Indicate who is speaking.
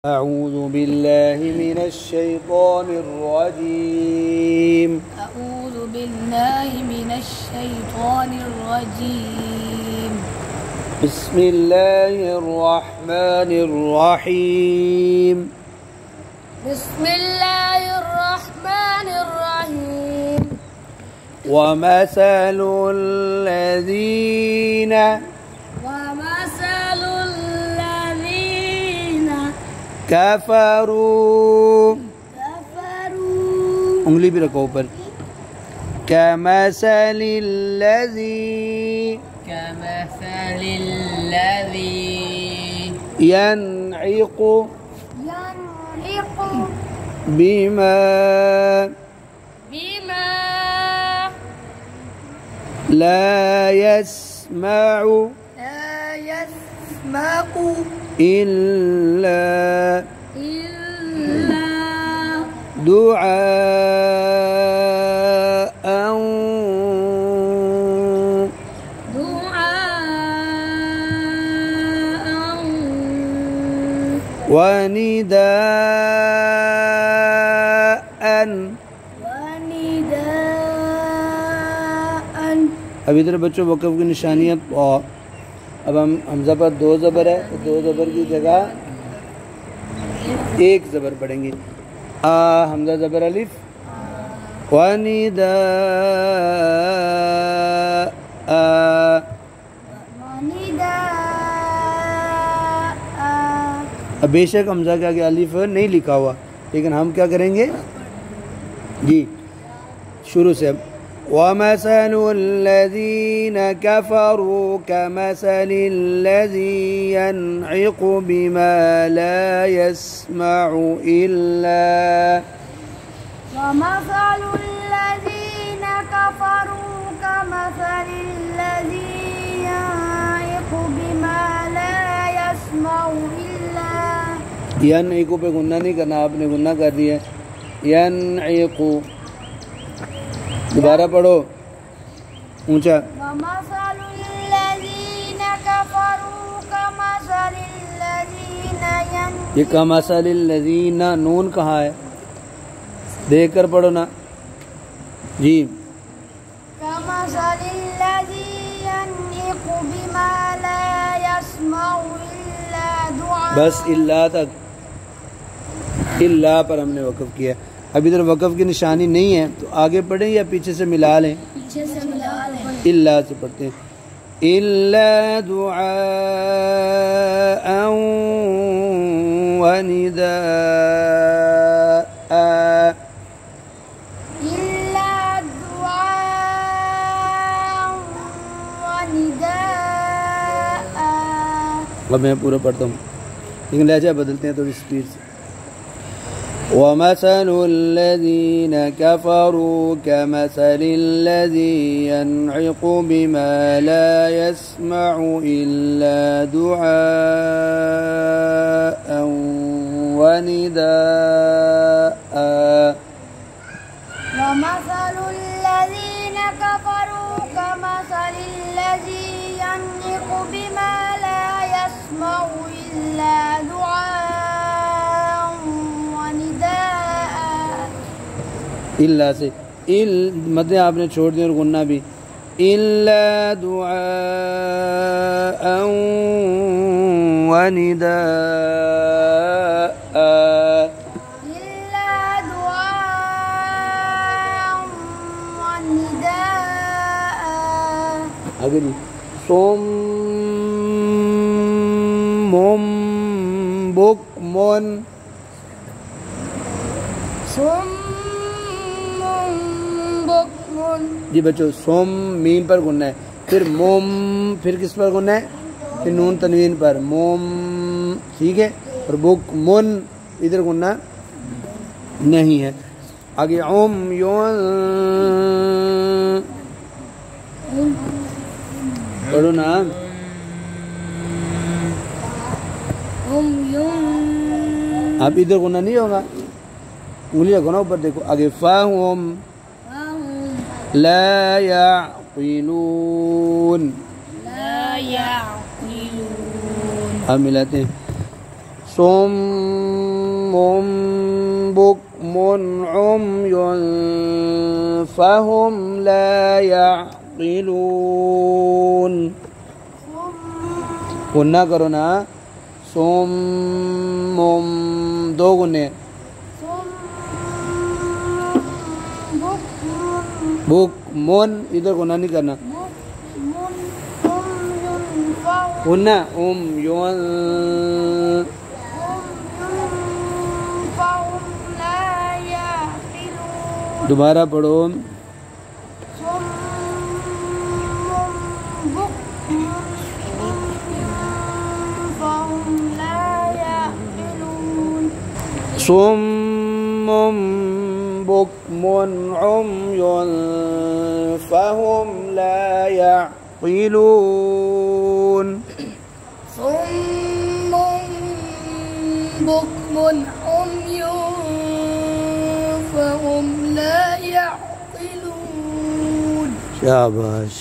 Speaker 1: أعوذ बिल्लाहि मिनश शैतानिर रजीम।
Speaker 2: अऊज़ु बिल्लाहि मिनश शैतानिर रजीम।
Speaker 1: बिस्मिल्लाहिर रहमानिर रहीम।
Speaker 2: बिस्मिल्लाहिर रहमानिर रहीम।
Speaker 1: वमसलुल लज़ीना कफरू, उंगली भी रखो ऊपर। कमसलिल लज़ी यनइक़ु बिमा ला यस्मउ इल्ला दुआअन व निदाअन। अब इधर बच्चों वक़्फ़ की निशानियाँ। अब हम हमज़ा पर दो ज़बर है, तो दो ज़बर की जगह एक ज़बर पढ़ेंगे। आ हमज़ा ज़बर अलिफ व निदाअ। अब बेशक हमज़ा के आगे अलिफ नहीं लिखा हुआ, लेकिन हम क्या करेंगे जी शुरू से। वमसलुल लज़ीना कफ़रू कमसलिल लज़ी यनइक़ु बिमा ला यस्मउ इल्ला।
Speaker 2: वमसलुल लज़ीना कफ़रू कमसलिल लज़ी यनइक़ु बिमा ला यस्मउ इल्ला।
Speaker 1: यनइक़ु पे गुन्ना नहीं करना, आपने गुन्ना कर दिया। यनइक़ु दोबारा पढ़ो ऊंचा। ये कमसलिल लज़ीना नून कहाँ है, देख कर पढ़ो ना जी।
Speaker 2: कमसलिल लज़ी यनइक़ु बिमा ला यस्मउ इल्ला दुआ।
Speaker 1: बस इल्ला तक, इल्ला पर हमने वक़्फ़ किया। अब इधर वक़्फ़ की निशानी नहीं है, तो आगे पढ़ें या पीछे से मिला लें?
Speaker 2: पीछे से मिला लें।
Speaker 1: इल्ला से पढ़ते हैं। इल्ला दुआअन व निदाअ।
Speaker 2: इल्ला दुआअन व निदाअ।
Speaker 1: अब मैं पूरा पढ़ता हूँ, लेकिन लहजा बदलते हैं थोड़ी स्पीड से। वमसलुल लज़ीना कफ़रू कमसलिल लज़ी यनइक़ु बिमा ला यस्मउ इल्ला दुआअन व निदाअ।
Speaker 2: वमसलुल लज़ीना कफ़रू कमसलिल लज़ी यनइक़ु बिमा ला यस्मउ इल्ला दुआअन व निदाअ।
Speaker 1: इल्ला से इल मध्य आपने छोड़ दिया और गुन्ना भी। इल्ला दुआअन व निदाअ।
Speaker 2: इल्ला दुआअन व निदाअ।
Speaker 1: आगे जी। सुम्मुम बुक्मुन।
Speaker 2: सुम्मुन बुक्मुन।
Speaker 1: जी बच्चों, सोम मीम पर गुन्ना है, फिर मोम, फिर किस पर गुन्ना है? फिर नून तनवीन पर मोम, ठीक है। और बुक मुन इधर गुन्ना नहीं है। आगे ओम योन पढ़ो ना। आप इधर गुन्ना नहीं होगा, उंगली रखो ना ऊपर, देखो आगे फ़ाहुम ला याक़िलून।
Speaker 2: ला याक़िलून।
Speaker 1: अब मिलाते हैं صم بكم عمي فهم لا يعقلون गुन्ना करो ना सोम दो गुन्ने बुक मोन इधर गुन्ना नहीं करना गुन्ना योन दोबारा पढ़ो صم بكم عمي فهم لا يعقلون
Speaker 2: صم بكم عمي فهم لا يعقلون
Speaker 1: शाबाश।